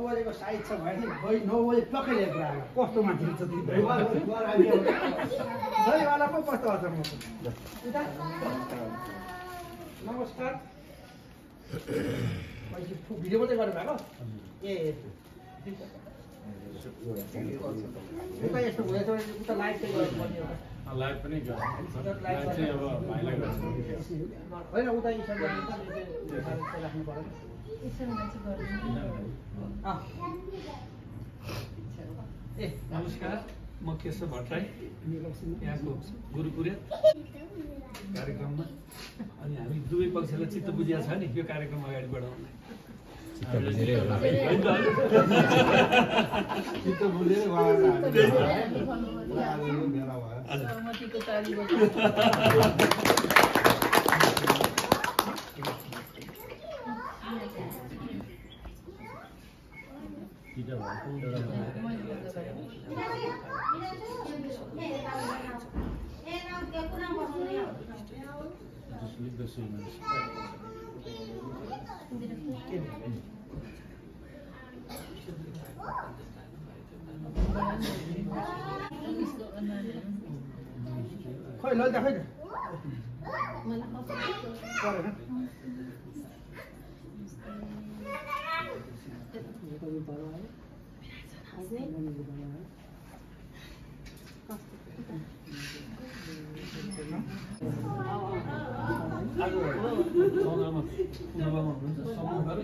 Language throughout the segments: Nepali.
बजेको साइज छ भने 9 बजे टक्कै लिएर आयो कस्तो मान्छे छ त्यो वाला पो कस्तो छ म नमस्कार भिडियो मात्रै गर्नु भएको ए उता यस्तो हुँदैछ उता लाइभ चाहिँ गर्नुपर्ने हो लाइभ पनि गर्छ लाइभ चाहिँ अब भाइलाई गर्छ होइन उता इन्स्टल गर्नु राख्नु पर्यो नमस्कार म केशव भट्टराई यहाँको गुरुपुरे कार्यक्रममा अनि हामी दुवै पक्षलाई चित्त बुझिया छ नि यो कार्यक्रम अगाडि बढाउनलाई चित्त बुझेर खोइ लैजा खोइ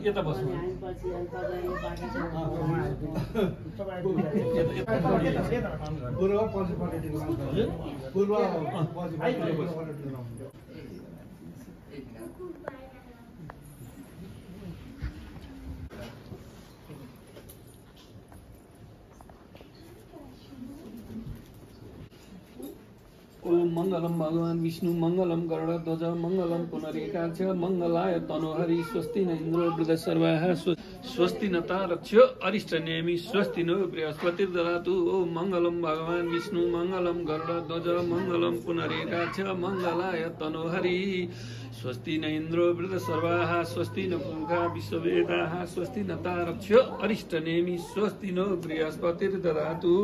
यता बस्नु ओम मंगलम भगवान विष्णु मंगलम गरुड़ध्वज मंगलम पुनरेकाक्ष मंगलाय तनोहरि स्वस्ति न इंद्रो वृद्धसर्वाः स्वस्ति न तारक्ष्यो अरिष्टनेमि स्वस्ति नो बृहस्पतिर्ददातु ओम मंगलम भगवान विष्णु मंगलम गरुड़ध्वज मंगलम पुनरेकाक्ष मंगलाय तनोहरि स्वस्ति न इंद्रो वृद्धसर्वाः स्वस्ति न पूर्वा विश्ववेदाः स्वस्ति न तारक्ष्यो अरिष्टनेमि स्वस्ति नो बृहस्पतिर्ददातु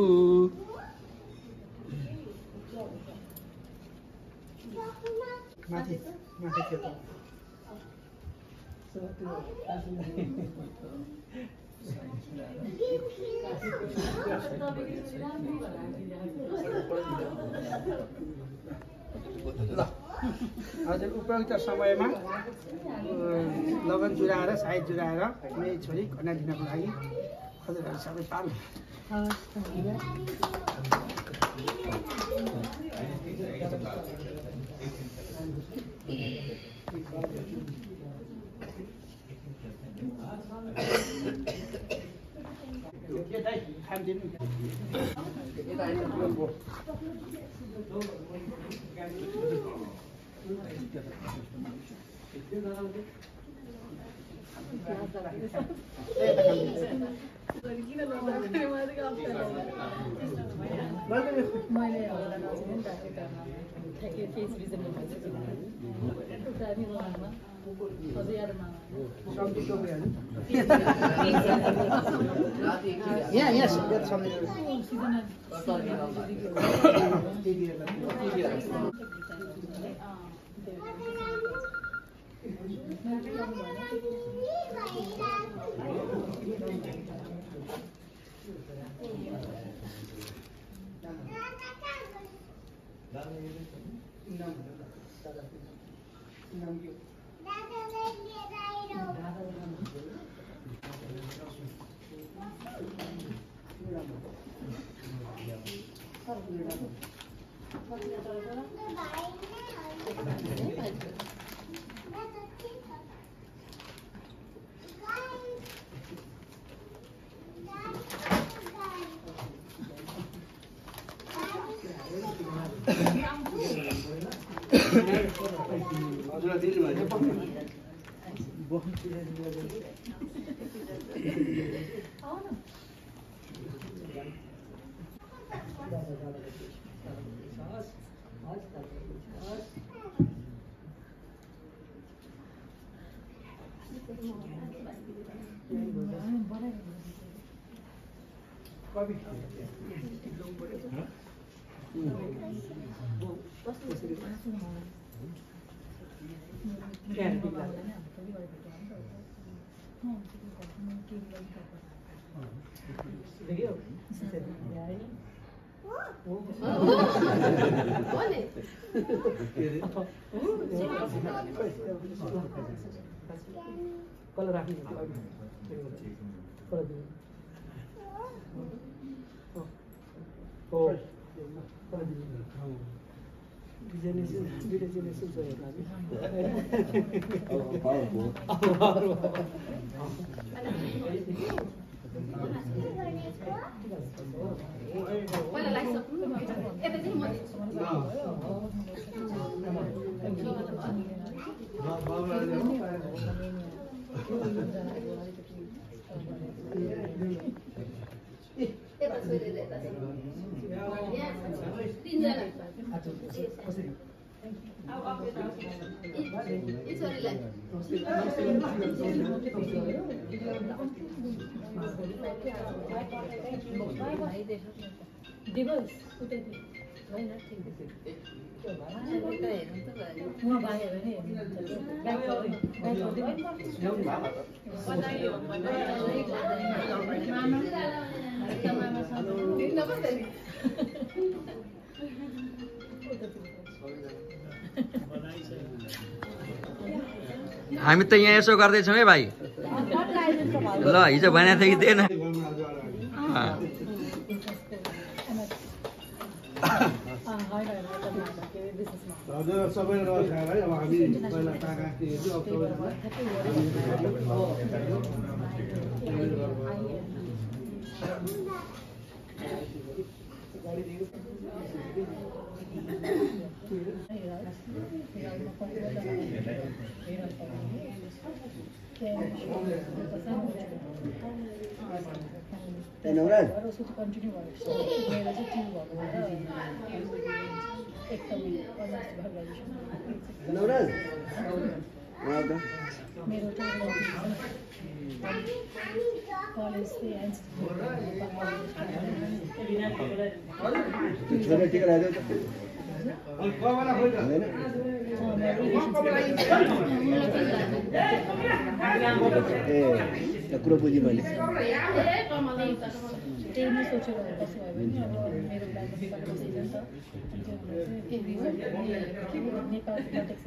माथि माथि हजुर उपयुक्त समयमा लगन जुराएर साइड जुराएर मेरी छोरी कन्या दिनको लागि हजुरहरू सबै पाल्नु कल राख्नु दिवस कुठे हामी त यहाँ यसो गर्दैछौँ है भाइ ल हिजो भनेको थियो कि थिएन हजुर सबै रहेछ है अब हामी पहिला टाका के नवराज कन्टिन्यू भयो मेरो चाहिँ ट्यु भएको नवराज मेरो कलेज छोरा टिका लगाइदियो ए कुरो बुझी मैले त्यही नै सोचेर बस्नु भयो भने अब मेरो नेपालको सिजन छ नेपाल कन्टेक्स्ट